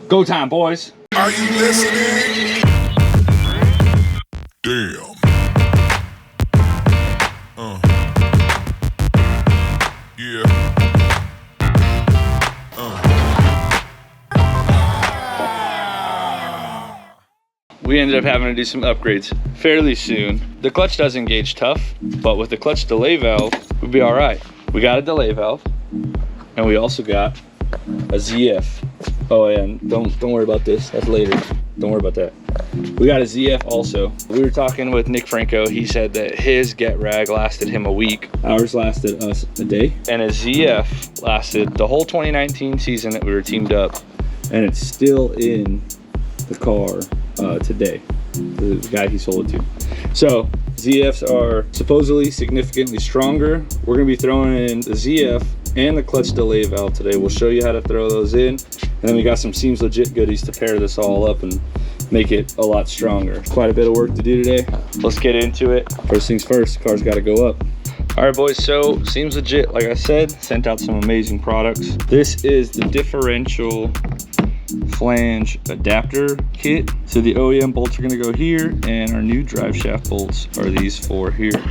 Go time, boys. Are you listening? Damn. Yeah. We ended up having to do some upgrades fairly soon. The clutch does engage tough, but with the clutch delay valve, we'd be all right. We got a delay valve, and we also got a ZF. Oh, and don't worry about this. That's later. Don't worry about that. We got a ZF also. We were talking with Nick Franco. He said that his get rag lasted him a week. Ours lasted us a day. And a ZF lasted the whole 2019 season that we were teamed up. And it's still in the car today, the guy he sold it to. So ZFs are supposedly significantly stronger. We're gonna be throwing in the ZF and the clutch delay valve today. We'll show you how to throw those in. And then we got some Seems Legit goodies to pair this all up and make it a lot stronger. Quite a bit of work to do today. Let's get into it. First things first, the car's gotta go up. All right, boys, so Seems Legit, like I said, sent out some amazing products. This is the differential flange adapter kit. So the OEM bolts are gonna go here, and our new drive shaft bolts are these four here.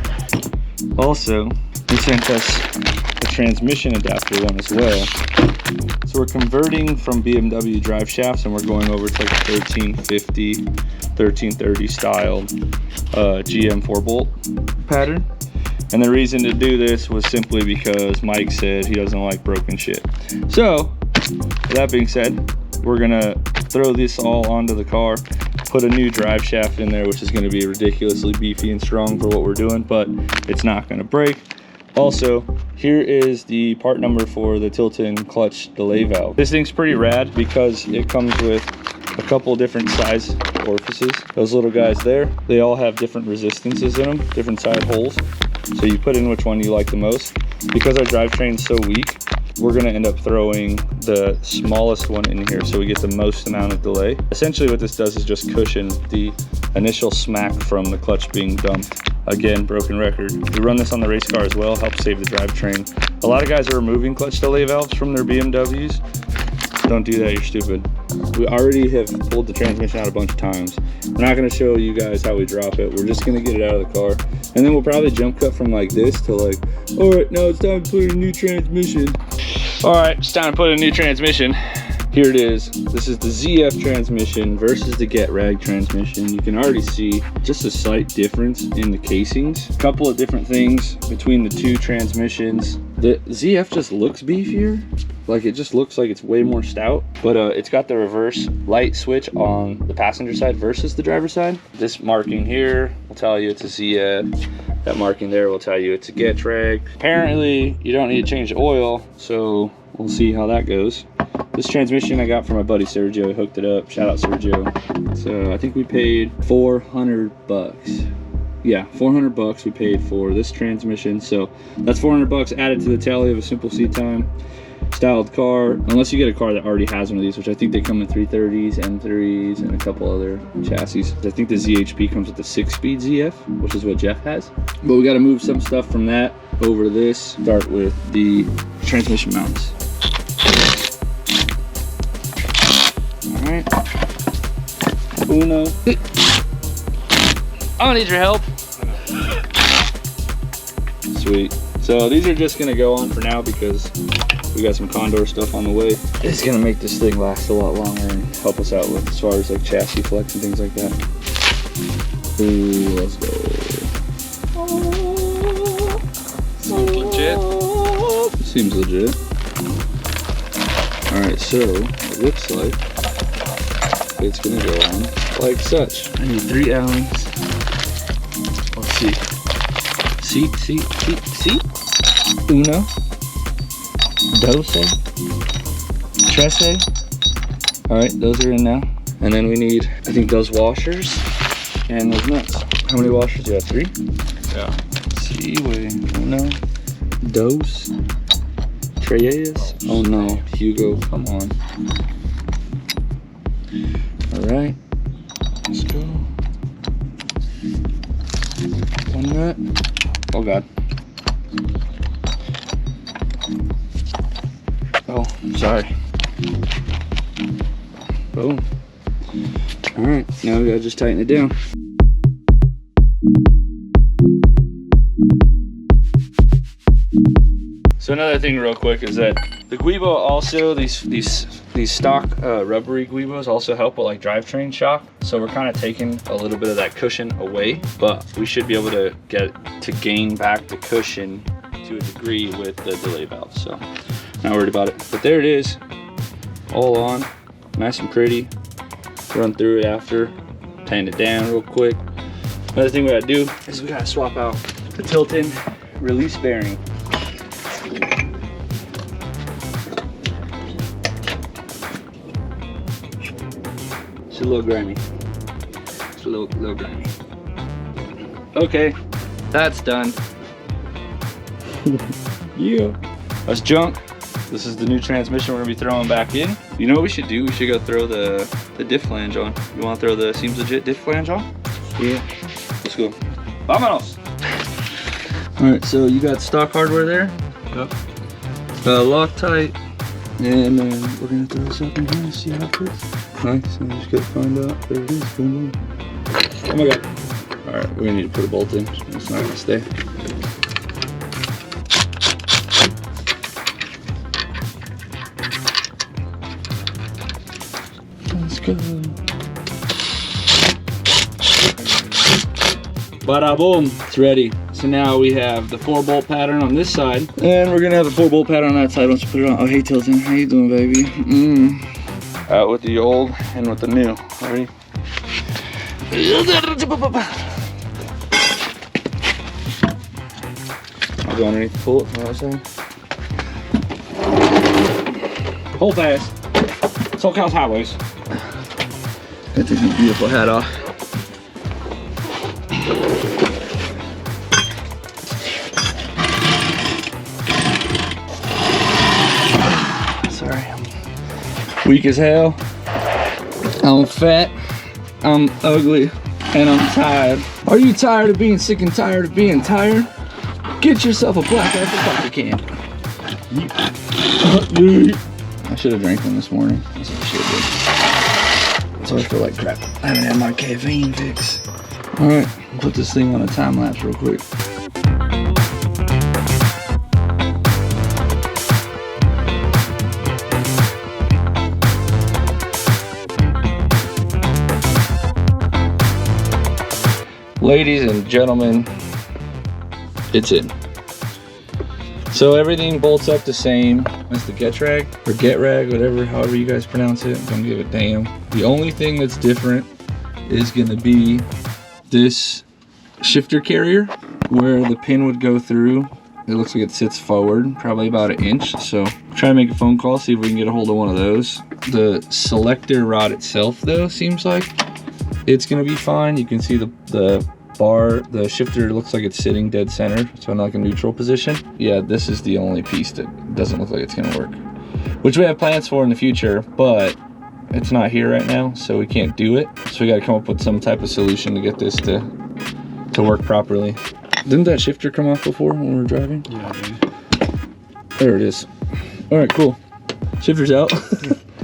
Also, they sent us a transmission adapter one as well. So we're converting from BMW drive shafts, and we're going over to like a 1350, 1330 style GM 4-bolt pattern. And the reason to do this was simply because Mike said he doesn't like broken shit. So, with that being said, we're gonna throw this all onto the car, put a new drive shaft in there, which is gonna be ridiculously beefy and strong for what we're doing, but it's not gonna break. Also, here is the part number for the tilt-in clutch delay valve. This thing's pretty rad because it comes with a couple different size orifices. Those little guys there, they all have different resistances in them, different side holes. So you put in which one you like the most. Because our drivetrain's so weak, we're gonna end up throwing the smallest one in here so we get the most amount of delay. Essentially what this does is just cushion the initial smack from the clutch being dumped. Again, broken record. We run this on the race car as well, help save the drivetrain. A lot of guys are removing clutch delay valves from their BMWs. Don't do that, you're stupid. We already have pulled the transmission out a bunch of times. We're not gonna show you guys how we drop it. We're just gonna get it out of the car. And then we'll probably jump cut from like this to like, all right, now it's time to put in a new transmission. All right, it's time to put in a new transmission. Here it is. This is the ZF transmission versus the Get Rag transmission. You can already see just a slight difference in the casings. A couple of different things between the two transmissions. The ZF just looks beefier. Like, it just looks like it's way more stout, but it's got the reverse light switch on the passenger side versus the driver's side. This marking here will tell you it's a ZF. That marking there will tell you it's a Get Rag. Apparently, you don't need to change the oil, so we'll see how that goes. This transmission I got from my buddy Sergio. He hooked it up. Shout out Sergio. So I think we paid 400 bucks. Yeah, 400 bucks we paid for this transmission. So that's 400 bucks added to the tally of a simple seat time styled car, unless you get a car that already has one of these, which I think they come in 330s, M3s, and a couple other chassis. I think the ZHP comes with the 6-speed ZF, which is what Jeff has. But we got to move some stuff from that over to this. Start with the transmission mounts. All right. Uno. I don't need your help. Sweet. So these are just gonna go on for now because we got some Condor stuff on the way. It's gonna make this thing last a lot longer and help us out with as far as like chassis flex and things like that. Ooh, let's go. Seems legit. Seems legit. All right, so it looks like it's gonna go on like such. I need 3 Allens. Let's see. Seat. Uno. Dose. Trece. All right, those are in now. And then we need, I think, those washers and those nuts. How many washers do you have? 3? Yeah. See, wait. Uno. Dos. Treyes. Oh no, Hugo, come on. All right, let's go. 1 nut. Oh God. Oh, sorry. Boom. All right, now we gotta just tighten it down. So another thing real quick is that the Guibo also, these stock rubbery Guibos also help with like drivetrain shock. So we're kind of taking a little bit of that cushion away, but we should be able to gain back the cushion to a degree with the delay valve. So not worried about it. But there it is, all on, nice and pretty. Run through it after, tighten it down real quick. Another thing we gotta do is we gotta swap out the tilt-in release bearing. It's a little grimy. It's a little grimy. Okay, that's done. Yeah. That's junk. This is the new transmission we're gonna be throwing back in. You know what we should do? We should go throw the diff flange on. You wanna throw the Seems Legit diff flange on? Yeah. Let's go. Vámonos! Alright, so you got stock hardware there? Yep. Loctite. And then we're gonna throw this up in here and see how it fits. Nice, and we just gotta find out. There it is. Boom, boom. Oh my god. Alright, we're gonna need to put a bolt in. It's not gonna stay. Let's go. Bada boom, it's ready. So now we have the 4-bolt pattern on this side, and we're gonna have a 4-bolt pattern on that side once you put it on. Oh, hey Tilton, how you doing, baby? Out with the old and with the new. Ready? I'll go underneath the pull it from the other side. Hold fast. SoCal's highways. Gotta take this beautiful hat off. Sorry, I'm weak as hell. I'm fat, I'm ugly, and I'm tired. Are you tired of being sick and tired of being tired? Get yourself a black apple coffee can. I should have drank one this morning. That's what I should have done. So I feel like crap. I haven't had my caffeine fix. All right, put this thing on a time lapse real quick. Ladies and gentlemen, it's in. So everything bolts up the same as the get rag, or get rag, whatever, however you guys pronounce it. Don't give a damn. The only thing that's different is gonna be this shifter carrier where the pin would go through. It looks like it sits forward, probably about 1 inch. So try to make a phone call, see if we can get a hold of one of those. The selector rod itself though, seems like it's gonna be fine. You can see the bar, the shifter looks like it's sitting dead center, so in like a neutral position. Yeah, this is the only piece that doesn't look like it's gonna work, which we have plans for in the future, but it's not here right now, so we can't do it. So we gotta come up with some type of solution to get this to work properly. Didn't that shifter come off before when we were driving? Yeah, dude. There it is. All right, cool. Shifter's out.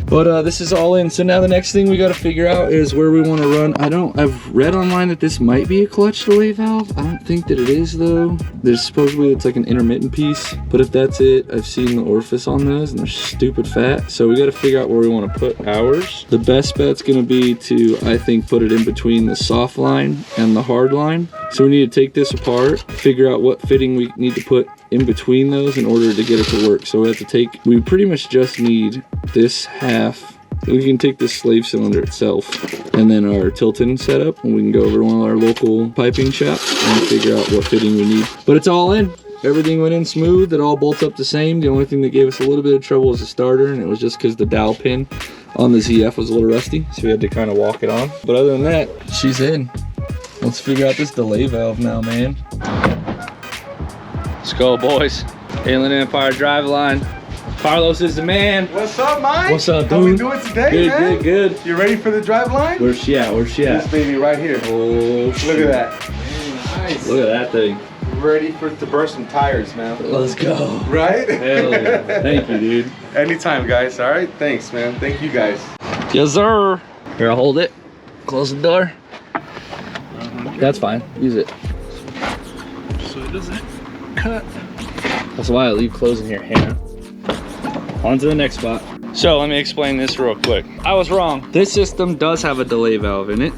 But this is all in. So now the next thing we got to figure out is where we want to run. I've read online that this might be a clutch delay valve. I don't think that it is though. There's supposedly it's like an intermittent piece, but if that's it, I've seen the orifice on those and they're stupid fat. So we got to figure out where we want to put ours. The best bet's going to be to, I think, put it in between the soft line and the hard line. So we need to take this apart, figure out what fitting we need to put in between those in order to get it to work. So we have to take, we pretty much just need this half. We can take this slave cylinder itself and then our tilt-in setup, and we can go over to one of our local piping shops and figure out what fitting we need. But it's all in. Everything went in smooth. It all bolts up the same. The only thing that gave us a little bit of trouble was the starter, and it was just because the dowel pin on the ZF was a little rusty, so we had to kind of walk it on. But other than that, she's in. Let's figure out this delay valve now, man. Let's go, boys. Inland Empire Driveline. Carlos is the man. What's up, Mike? What's up, dude? How we doing today, good, man? Good. You ready for the Driveline? Where's she at? Where's she at? This baby right here. Oh, look at that. Nice. Look at that thing. Ready to burst some tires, man. Let's go. Right? Hell yeah. Thank you, dude. Anytime, guys. All right. Thanks, man. Thank you, guys. Yes, sir. Here, I'll hold it. Close the door. That's fine. Use it. So it doesn't cut. That's why I leave closing here. Hannah. On to the next spot. So let me explain this real quick. I was wrong. This system does have a delay valve in it.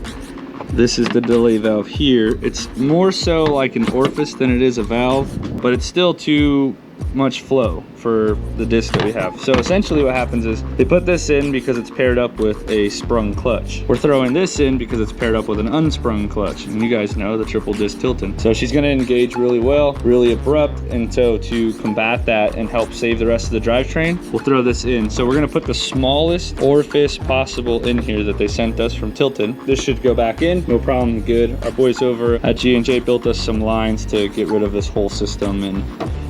This is the delay valve here. It's more so like an orifice than it is a valve, but it's still too much flow for the disc that we have. So essentially what happens is they put this in because it's paired up with a sprung clutch. We're throwing this in because it's paired up with an unsprung clutch. And you guys know the triple disc tilting. So she's gonna engage really well, really abrupt. And so to combat that and help save the rest of the drivetrain, we'll throw this in. So we're gonna put the smallest orifice possible in here that they sent us from Tilton. This should go back in, no problem, good. Our boys over at G&J built us some lines to get rid of this whole system and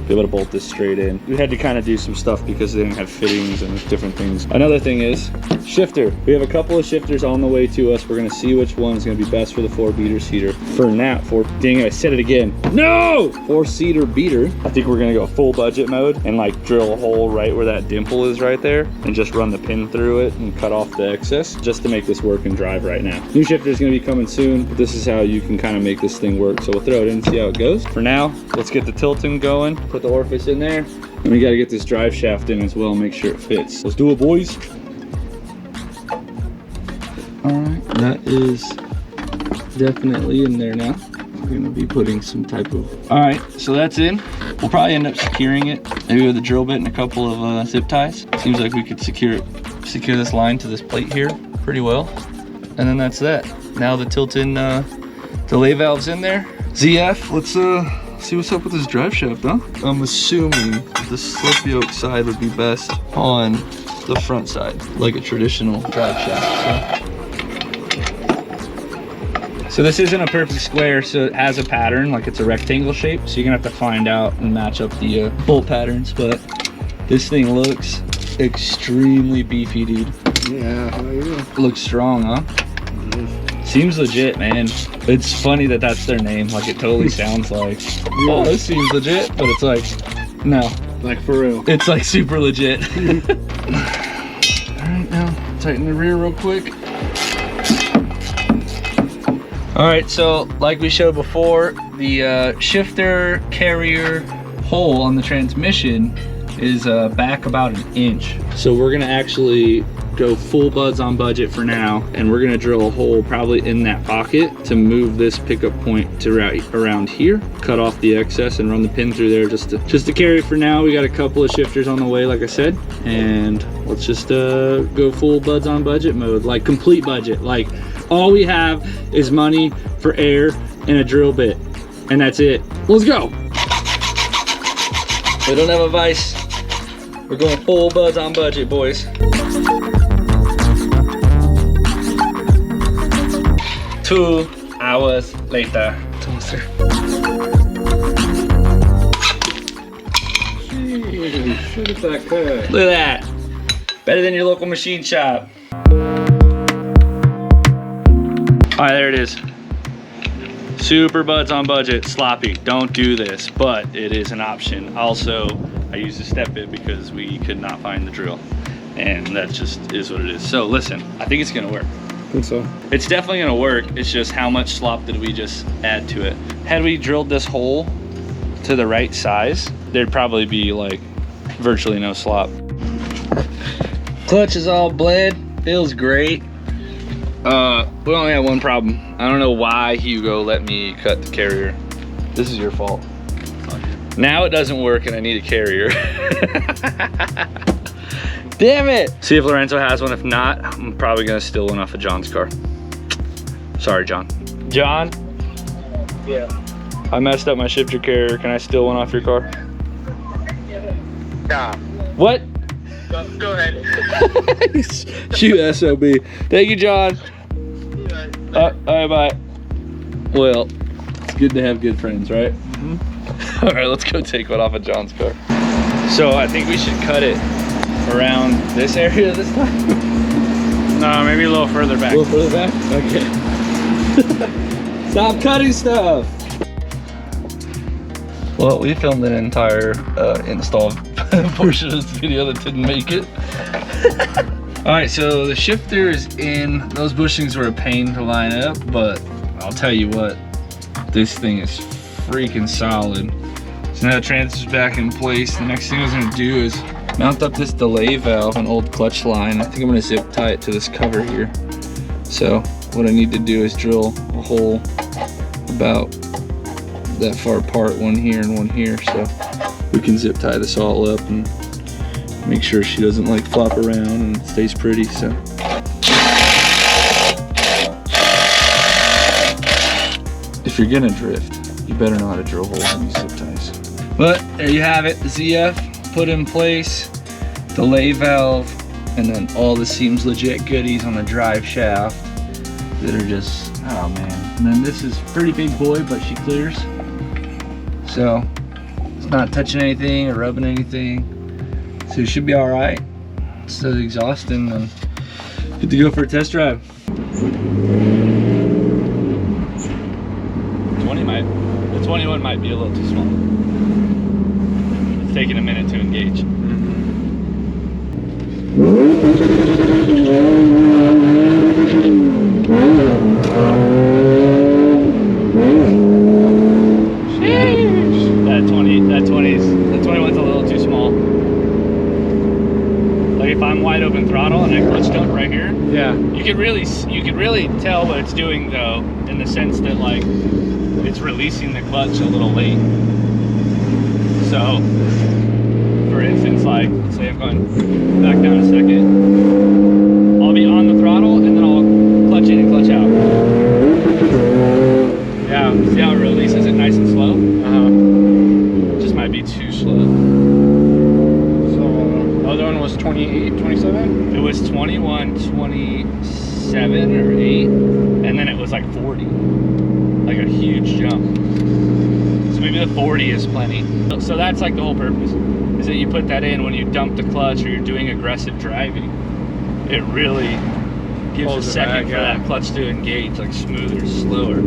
be able to bolt this straight in. We had to kind of do some stuff because they didn't have fittings and different things. Another thing is shifter. We have a couple of shifters on the way to us. We're gonna see which one's gonna be best for the 4-beater seater. For now, dang it, I said it again. No! 4-seater beater. I think we're gonna go full budget mode and like drill a hole right where that dimple is right there and just run the pin through it and cut off the excess just to make this work and drive right now. New shifter is gonna be coming soon, but this is how you can kind of make this thing work. So we'll throw it in and see how it goes. For now, let's get the tilting going. Put the orifice in there. And we gotta get this drive shaft in as well, make sure it fits. Let's do it, boys. All right, that is definitely in there now. We're gonna be putting some type of... All right, so that's in. We'll probably end up securing it, maybe with a drill bit and a couple of zip ties. Seems like we could secure this line to this plate here pretty well. And then that's that. Now the Tilton delay valve's in there. ZF, let's see what's up with this drive shaft, huh? I'm assuming the slip yoke side would be best on the front side, like a traditional drive shaft. So this isn't a perfect square, so it has a pattern, like it's a rectangle shape, so you're gonna have to find out and match up the bolt patterns, but this thing looks extremely beefy, dude. Yeah, how are you? Looks strong, huh? Seems legit, man. It's funny that that's their name. Like, it totally sounds like, oh, this seems legit, but it's like, no. Like for real. It's like super legit. All right, now tighten the rear real quick. All right, so like we showed before, the shifter carrier hole on the transmission is back about 1 inch. So we're gonna actually go full buds on budget for now, and we're gonna drill a hole probably in that pocket to move this pickup point to around here, cut off the excess and run the pin through there just to carry for now. We got a couple of shifters on the way, like I said, and let's just go full buds on budget mode, like complete budget. Like all we have is money for air and a drill bit, and that's it. Let's go. We don't have a vise. We're going full buds on budget, boys. 2 hours later. Toaster. Jeez, look at that cut. Look at that. Better than your local machine shop. All right, there it is. Super buds on budget, sloppy. Don't do this, but it is an option. Also, I used a step bit because we could not find the drill, and that just is what it is. So listen, I think it's gonna work. I think so. It's definitely gonna work. It's just how much slop did we just add to it? Had we drilled this hole to the right size, there'd probably be like virtually no slop. Clutch is all bled, feels great. We only have one problem. I don't know why Hugo let me cut the carrier. This is your fault. Now it doesn't work and I need a carrier. Damn it! See if Lorenzo has one. If not, I'm probably gonna steal one off of John's car. Sorry, John. John? Yeah. I messed up my shifter carrier. Can I steal one off your car? Nah. What? Go ahead. You SOB. Thank you, John. All right, bye. Well, it's good to have good friends, right? Mm-hmm. All right, let's go take one off of John's car. So I think we should cut it around this area this time. No, maybe a little further back. A little further back? Okay. Stop cutting stuff. Well, we filmed an entire install portion of this video that didn't make it. All right, so the shifter is in. Those bushings were a pain to line up, but I'll tell you what, this thing is freaking solid. So now the transfer's back in place. The next thing I was gonna do is mount up this delay valve, an old clutch line. I think I'm gonna zip tie it to this cover here. So what I need to do is drill a hole about that far apart, one here and one here, so we can zip tie this all up and make sure she doesn't like flop around and stays pretty. So if you're gonna drift, you better know how to drill holes in these zip ties. But there you have it, the ZF put in place, delay valve, and then all the seems legit goodies on the drive shaft that are just, oh man. And then this is a pretty big boy, but she clears. So it's not touching anything or rubbing anything. So it should be all right. So the exhaust in, and good to go for a test drive. 21 might be a little too small. It's taking a minute to engage. That 21's a little too small. Like if I'm wide open throttle and I clutch dump right here, Yeah. you could really tell what it's doing though, in the sense that like it's releasing the clutch a little late. So, for instance, like say I'm going back down a second, I'll be on the throttle and then I'll clutch in and clutch out. Yeah, see how it releases it nice and slow? Just might be too slow. So, the other one was 28, 27? It was 21, 27 or 8, and then it was like 40. Like a huge jump. So maybe the 40 is plenty. So that's like the whole purpose, is that you put that in when you dump the clutch or you're doing aggressive driving. It really gives a second for that clutch to engage, like smoother, slower.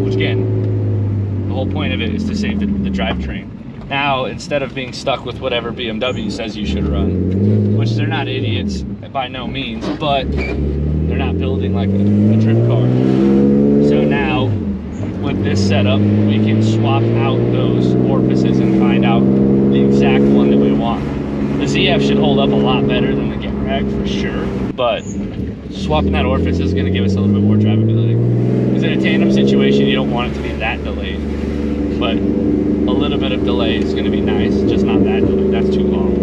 Which again, the whole point of it is to save the drivetrain. Now, instead of being stuck with whatever BMW says you should run, which they're not idiots by no means, but they're not building like a drift car. So now, with this setup, we can swap out those orifices and find out the exact one that we want. The ZF should hold up a lot better than the Get Rag for sure, but swapping that orifice is going to give us a little bit more drivability. Because in a tandem situation, you don't want it to be that delayed, but a little bit of delay is going to be nice, just not that delayed. That's too long.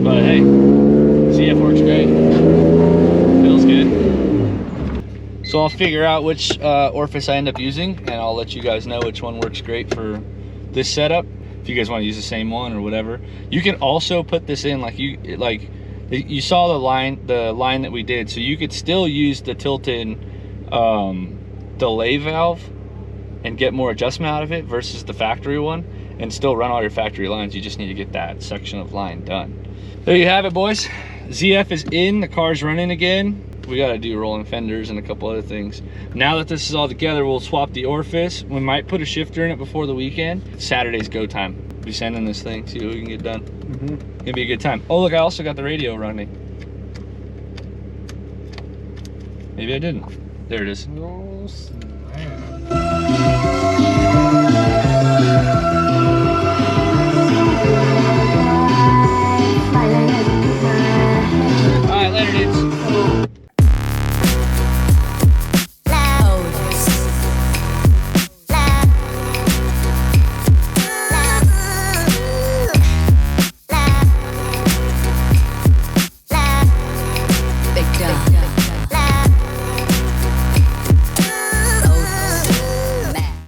But hey, ZF works great. Feels good. So I'll figure out which orifice I end up using, and I'll let you guys know which one works great for this setup. If you guys want to use the same one or whatever, you can also put this in you saw the line that we did, so you could still use the tilted delay valve and get more adjustment out of it versus the factory one, and still run all your factory lines. You just need to get that section of line done. There you have it, boys. ZF is in, the car's running again. We got to do rolling fenders and a couple other things. Now that this is all together, we'll swap the orifice. We might put a shifter in it before the weekend. Saturday's go time. We'll be sending this thing, see what we can get done. Gonna be a good time. Oh look, I also got the radio running. Maybe I didn't. There it is. No snap.